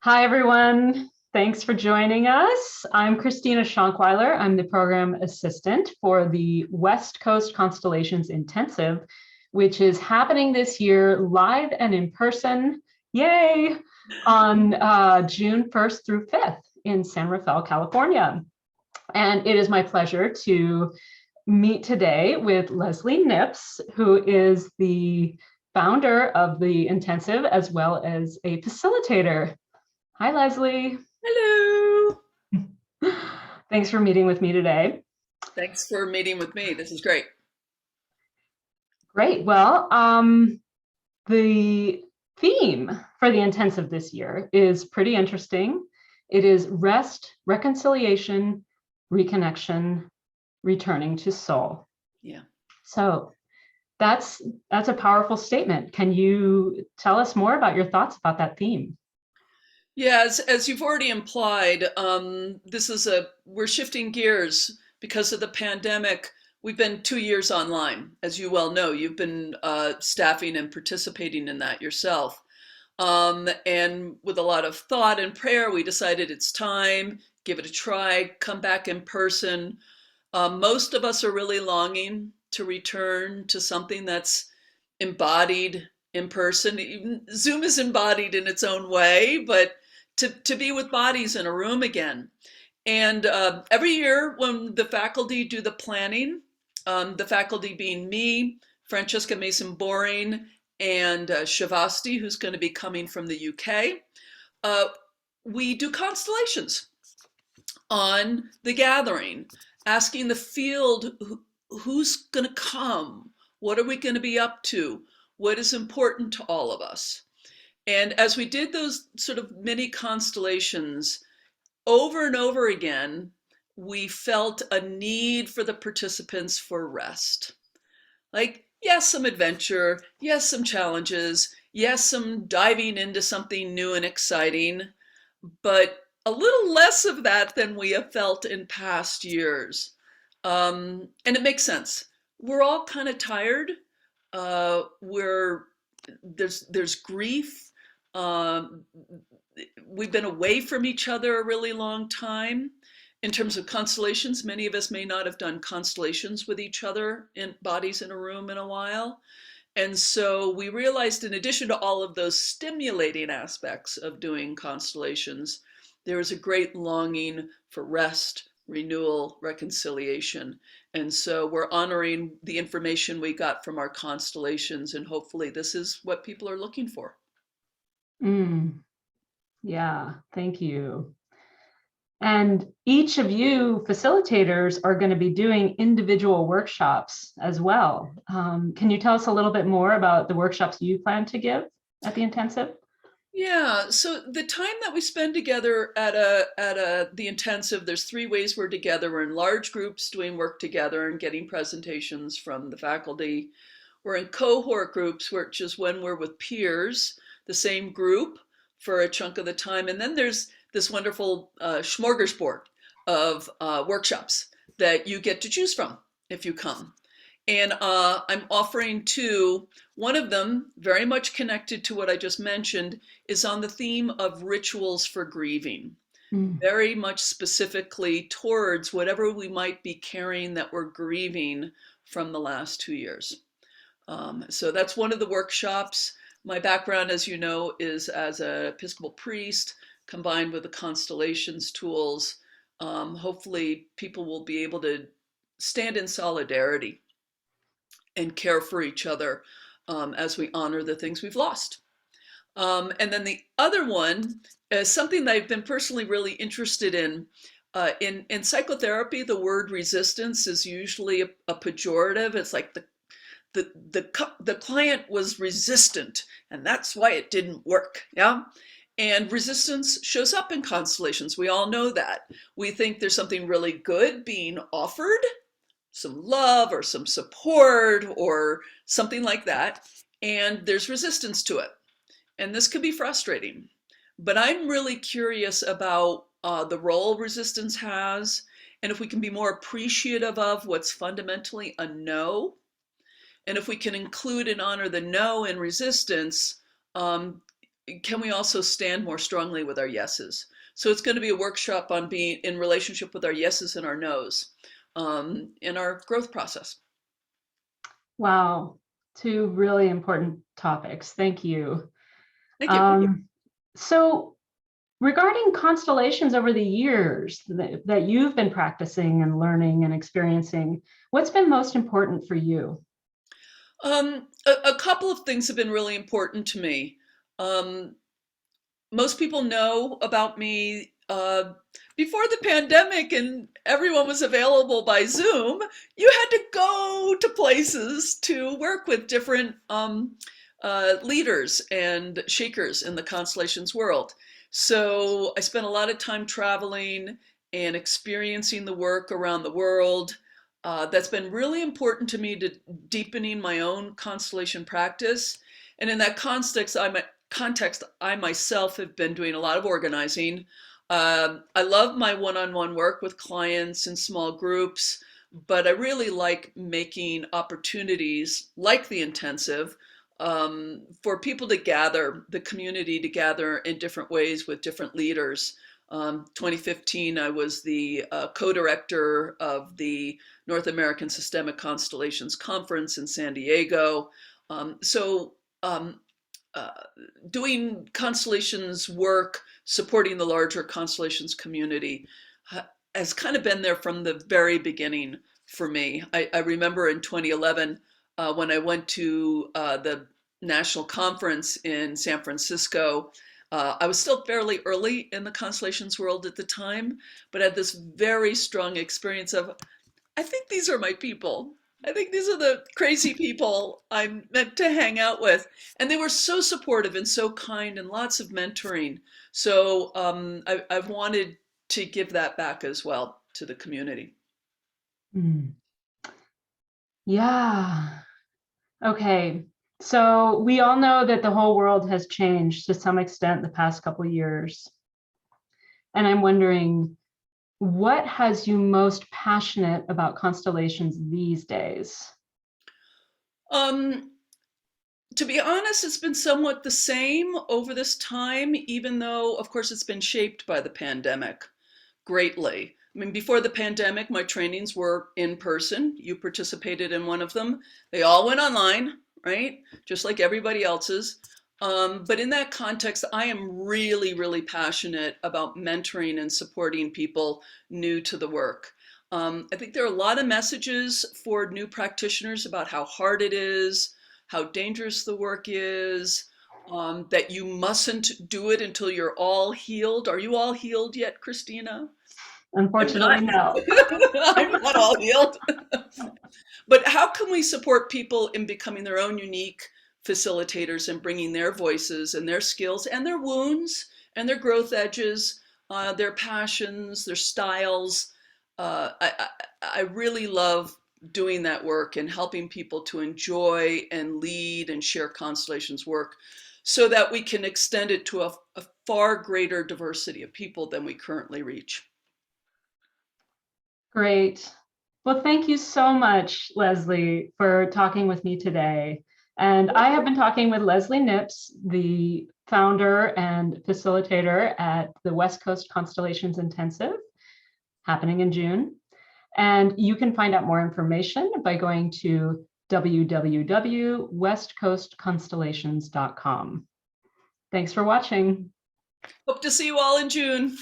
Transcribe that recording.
Hi, everyone. Thanks for joining us. I'm Christina Shonkwiler. I'm the program assistant for the West Coast Constellations Intensive, which is happening this year live and in person, yay, on June 1st through 5th in San Rafael, California. And it is my pleasure to meet today with Leslie Nips, who is the founder of the intensive as well as a facilitator. Hi, Leslie. Hello. Thanks for meeting with me today. Thanks for meeting with me. This is great. Great. Well, the theme for the intensive this year is pretty interesting. It is rest, reconciliation, reconnection, returning to soul. Yeah. So that's a powerful statement. Can you tell us more about your thoughts about that theme? Yeah, as you've already implied, we're shifting gears because of the pandemic. We've been 2 years online, as you well know. You've been staffing and participating in that yourself. And with a lot of thought and prayer, we decided it's time, give it a try, come back in person. Most of us are really longing to return to something that's embodied in person. Even Zoom is embodied in its own way, but to be with bodies in a room again. And every year when the faculty do the planning, the faculty being me, Francesca Mason Boring, and Shavasti, who's going to be coming from the UK, uh, we do constellations on the gathering, asking the field who's going to come, what are we going to be up to, what is important to all of us. And as we did those sort of mini constellations over and over again, we felt a need for the participants for rest. Like, yes, some adventure, yes, some challenges, yes, some diving into something new and exciting, but a little less of that than we have felt in past years. And it makes sense. We're all kind of tired. We're there's grief. Um, we've been away from each other a really long time. In terms of constellations, many of us may not have done constellations with each other in bodies in a room in a while. And so we realized, in addition to all of those stimulating aspects of doing constellations, there is a great longing for rest, renewal, reconciliation. And so we're honoring the information we got from our constellations, and hopefully this is what people are looking for. Mm, yeah, thank you. And each of you facilitators are going to be doing individual workshops as well. Can you tell us a little bit more about the workshops you plan to give at the intensive? Yeah, so the time that we spend together at the intensive, there's three ways we're together. We're in large groups doing work together and getting presentations from the faculty. We're in cohort groups, which is when we're with peers, the same group for a chunk of the time. And then there's this wonderful smorgasbord of workshops that you get to choose from if you come. And I'm offering two. One of them, very much connected to what I just mentioned, is on the theme of rituals for grieving, Mm. very much specifically towards whatever we might be carrying that we're grieving from the last 2 years. So that's one of the workshops. My background, as you know, is as an Episcopal priest combined with the constellations tools. Hopefully, people will be able to stand in solidarity and care for each other as we honor the things we've lost. And then the other one is something that I've been personally really interested in. In psychotherapy, the word resistance is usually a pejorative. It's like the client was resistant, and that's why it didn't work. Yeah. And resistance shows up in constellations. We all know that. We think there's something really good being offered, some love or some support or something like that, and there's resistance to it. And this could be frustrating. But I'm really curious about the role resistance has, and if we can be more appreciative of what's fundamentally a no, and if we can include and honor the no in resistance, um, can we also stand more strongly with our yeses? So it's going to be a workshop on being in relationship with our yeses and our nos in our growth process. Wow, two really important topics. Thank you. Thank you. So regarding constellations over the years that you've been practicing and learning and experiencing, what's been most important for you? A couple of things have been really important to me. Most people know about me before the pandemic and everyone was available by Zoom. You had to go to places to work with different leaders and shakers in the constellations world. So I spent a lot of time traveling and experiencing the work around the world. That's been really important to me to deepening my own constellation practice. And in that context, I myself have been doing a lot of organizing. I love my one-on-one work with clients in small groups, but I really like making opportunities like the intensive for people to gather, the community to gather in different ways with different leaders. 2015, I was the co-director of the North American Systemic Constellations Conference in San Diego. So doing constellations work, supporting the larger constellations community has kind of been there from the very beginning for me. I remember in 2011 when I went to the national conference in San Francisco. I was still fairly early in the constellations world at the time, but had this very strong experience of, I think these are my people. I think these are the crazy people I'm meant to hang out with. And they were so supportive and so kind and lots of mentoring. So I've wanted to give that back as well to the community. Mm. Yeah. Okay. So we all know that the whole world has changed to some extent the past couple of years. And I'm wondering, what has you most passionate about constellations these days? Um, to be honest, it's been somewhat the same over this time, even though, of course, it's been shaped by the pandemic greatly. I mean, before the pandemic, my trainings were in person. You participated in one of them. They all went online, right? Just like everybody else's. But in that context, I am really, really passionate about mentoring and supporting people new to the work. I think there are a lot of messages for new practitioners about how hard it is, how dangerous the work is, that you mustn't do it until you're all healed. Are you all healed yet, Christina? I'm Unfortunately, not. no. I'm not all healed. But how can we support people in becoming their own unique facilitators and bringing their voices and their skills and their wounds and their growth edges, their passions, their styles? I really love doing that work and helping people to enjoy and lead and share Constellations work so that we can extend it to a far greater diversity of people than we currently reach. Great. Well, thank you so much, Leslie, for talking with me today. And I have been talking with Leslie Nips, the founder and facilitator at the West Coast Constellations Intensive, happening in June. And you can find out more information by going to www.westcoastconstellations.com. Thanks for watching. Hope to see you all in June.